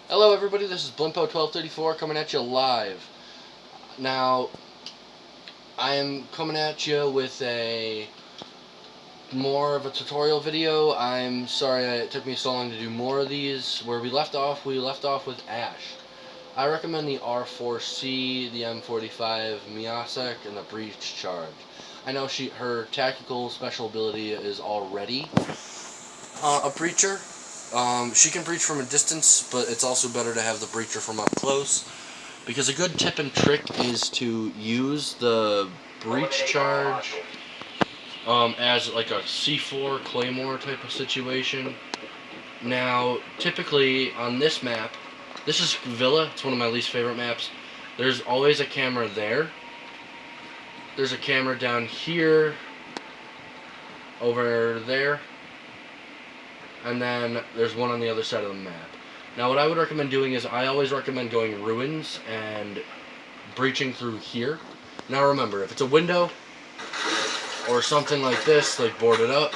Hello everybody, this is Blimpo1234 coming at you live. Now, I am coming at you with more of a tutorial video. I'm sorry it took me so long to do more of these. Where we left off with Ash. I recommend the R4C, the M45 Miyasek, and the Breach Charge. I know her tactical special ability is already a breacher. She can breach from a distance, but it's also better to have the breacher from up close, because a good tip and trick is to use the breach charge as like a C4 claymore type of situation. Now, typically on this map, this is Villa, it's one of my least favorite maps, there's always a camera there. There's a camera down here, over there, and then there's one on the other side of the map. Now what I would recommend doing is I always recommend going ruins and breaching through here. Now remember, if it's a window or something like this, like boarded up,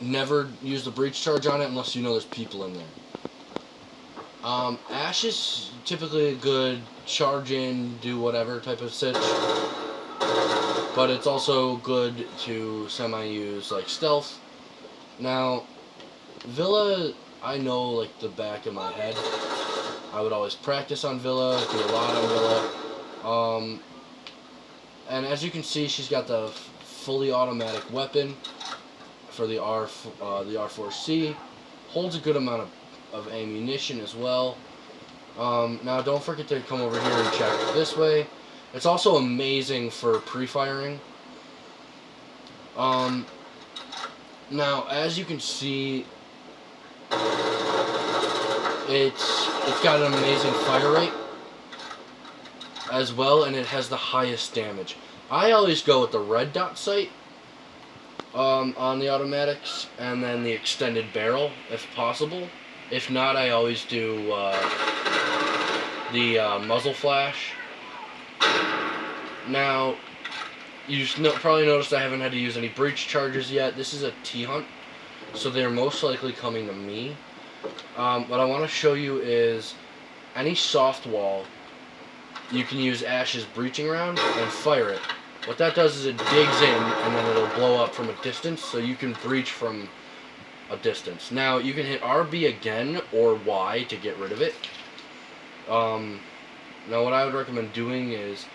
never use the breach charge on it unless you know there's people in there. Ash is typically a good charge in, do whatever type of sitch, but it's also good to semi-use like stealth. Now, Villa, I know like the back of my head. I would always practice on Villa, do a lot on Villa. And as you can see, she's got the fully automatic weapon for the R4C. Holds a good amount of ammunition as well. Now, don't forget to come over here and check this way. It's also amazing for pre-firing. Now, as you can see, it's got an amazing fire rate as well, and it has the highest damage. I always go with the red dot sight on the automatics, and then the extended barrel if possible. If not, I always do the muzzle flash. Now, you probably noticed I haven't had to use any breach charges yet. This is a T-hunt, so they're most likely coming to me. What I want to show you is any soft wall, you can use Ash's breaching round and fire it. What that does is it digs in, and then it'll blow up from a distance, so you can breach from a distance. Now, you can hit RB again or Y to get rid of it. Now, what I would recommend doing is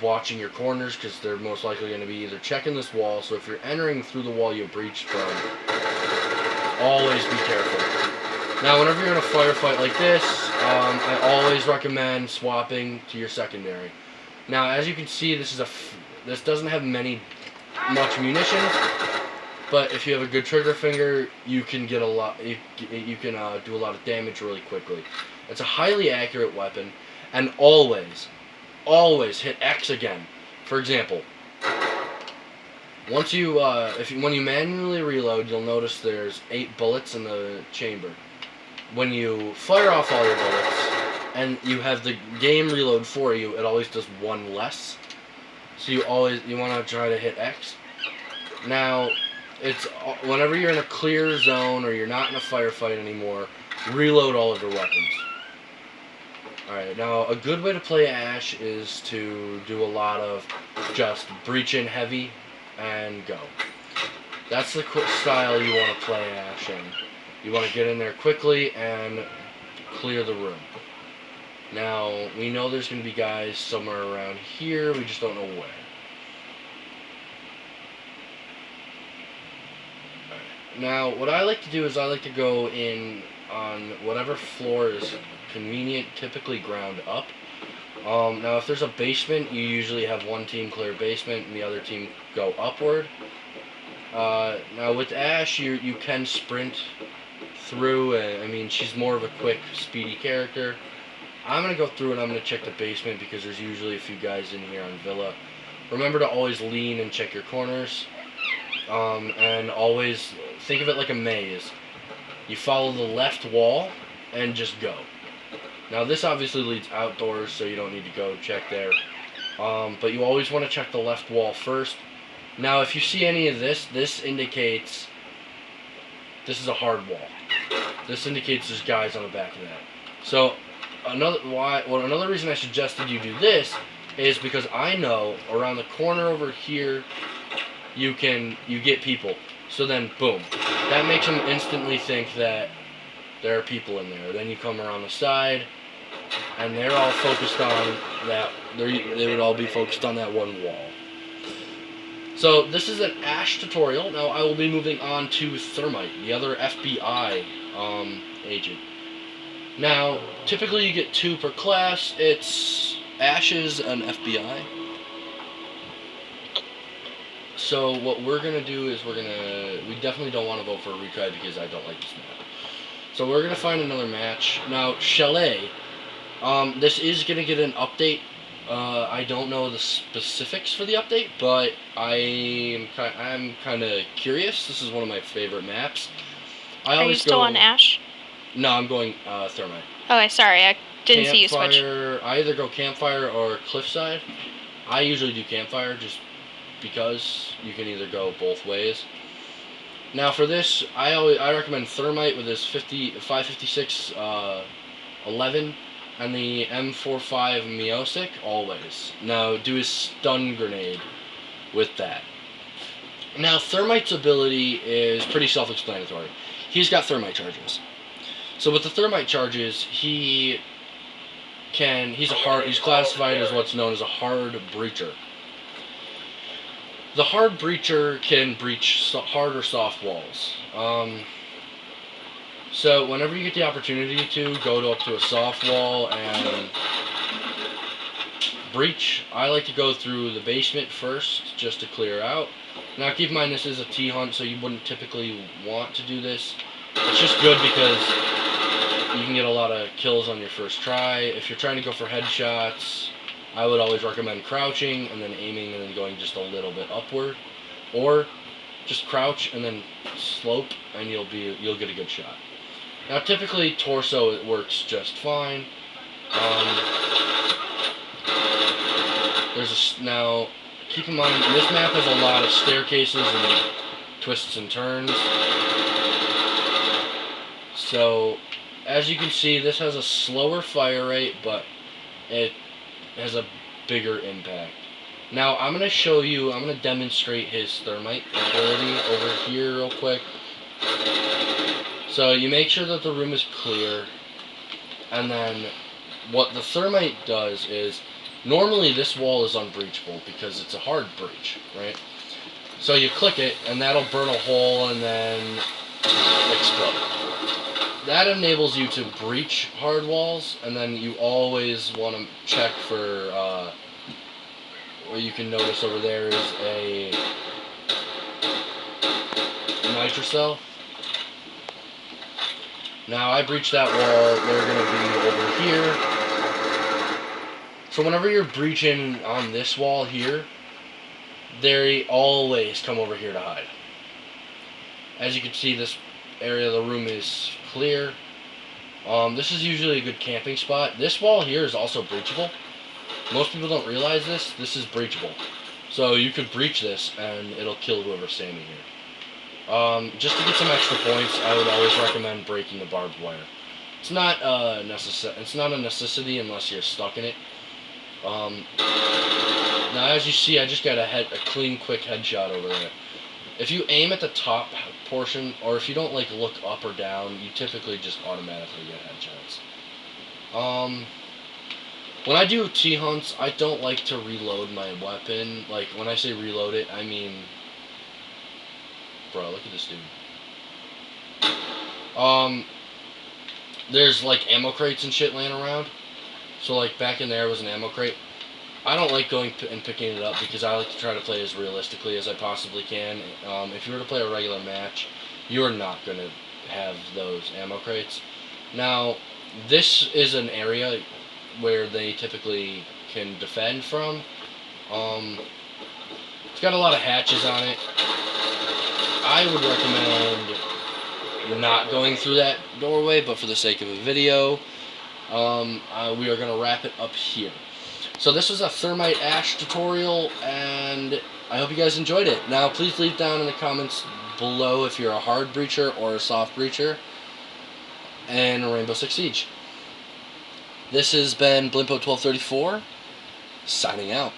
watching your corners, because they're most likely going to be either checking this wall. So if you're entering through the wall you breached from, always be careful. Now, whenever you're in a firefight like this, I always recommend swapping to your secondary. Now, as you can see, this doesn't have much munitions, but if you have a good trigger finger, you can get a lot. You can do a lot of damage really quickly. It's a highly accurate weapon, and always hit X again. For example, when you manually reload, you'll notice there's 8 bullets in the chamber. When you fire off all your bullets and you have the game reload for you, it always does 1 less. So you want to try to hit X. Now, it's whenever you're in a clear zone or you're not in a firefight anymore, reload all of your weapons. Alright, now a good way to play Ash is to do a lot of just breach in heavy and go. That's the style you want to play Ash in. You want to get in there quickly and clear the room. Now, we know there's going to be guys somewhere around here, we just don't know where. Alright. Now, what I like to do is I like to go in on whatever floor is convenient, typically ground up. Now if there's a basement, you usually have one team clear basement and the other team go upward. Now with Ash, you can sprint through, I mean, she's more of a quick, speedy character. I'm going to go through and I'm going to check the basement because there's usually a few guys in here on Villa. Remember to always lean and check your corners, and always think of it like a maze. You follow the left wall and just go. Now this obviously leads outdoors, so you don't need to go check there. But you always want to check the left wall first. Now if you see any of this indicates this is a hard wall. this indicates there's guys on the back of that. So another reason I suggested you do this is because I know around the corner over here you get people. So then boom, that makes them instantly think that there are people in there. Then you come around the side, and they're all focused on that. They would all be focused on that one wall. So this is an Ash tutorial. Now I will be moving on to Thermite, the other FBI agent. Now, typically you get 2 per class. It's Ashes and FBI. So what we're gonna do is we definitely don't want to vote for a retry because I don't like this map. So we're gonna find another match. Now Chalet, this is gonna get an update. I don't know the specifics for the update, but I'm kind of curious. This is one of my favorite maps. Are you still on Ash? No, I'm going Thermite. Okay, sorry, I didn't see you switch. I either go Campfire or Cliffside. I usually do Campfire just because you can either go both ways. Now for this, I recommend Thermite with his 556 11 and the M45 Miosik always. Now do his stun grenade with that. Now Thermite's ability is pretty self-explanatory. He's got Thermite charges. So with the Thermite charges, he's classified as what's known as a hard breacher. The hard breacher can breach hard or soft walls. So whenever you get the opportunity to go up to a soft wall and breach, I like to go through the basement first just to clear out. Now keep in mind this is a T-hunt, so you wouldn't typically want to do this. It's just good because you can get a lot of kills on your first try. If you're trying to go for headshots, I would always recommend crouching and then aiming and then going just a little bit upward, or just crouch and then slope, and you'll get a good shot. Now, typically torso it works just fine. Now keep in mind this map has a lot of staircases and twists and turns. So as you can see, this has a slower fire rate, but it has a bigger impact. Now I'm going to demonstrate his Thermite ability over here real quick. So you make sure that the room is clear, and then what the Thermite does is, normally this wall is unbreachable because it's a hard breach, right? So you click it, and that'll burn a hole and then explode. That enables you to breach hard walls, and then you always want to check for, what you can notice over there is a nitrocell. Now I breached that wall, they're going to be over here. So whenever you're breaching on this wall here, they always come over here to hide. As you can see, this area of the room is clear. This is usually a good camping spot. This wall here is also breachable. Most people don't realize this. This is breachable. So you could breach this and it'll kill whoever's standing here. Just to get some extra points, I would always recommend breaking the barbed wire. It's not a necessity unless you're stuck in it. Now as you see, I just got a clean, quick headshot over there. If you aim at the top portion, or if you don't like look up or down, you typically just automatically get headshots. When I do T-hunts, I don't like to reload my weapon. Like, when I say reload it, I mean... Bro, look at this dude. There's, like, ammo crates and shit laying around. So, like, back in there was an ammo crate. I don't like going and picking it up because I like to try to play as realistically as I possibly can. If you were to play a regular match, you're not going to have those ammo crates. Now, this is an area where they typically can defend from. It's got a lot of hatches on it. I would recommend not going through that doorway, but for the sake of a video, we are going to wrap it up here. So this was a Thermite Ash tutorial, and I hope you guys enjoyed it. Now, please leave down in the comments below if you're a hard breacher or a soft breacher. and Rainbow Six Siege. This has been Blimpo1234, signing out.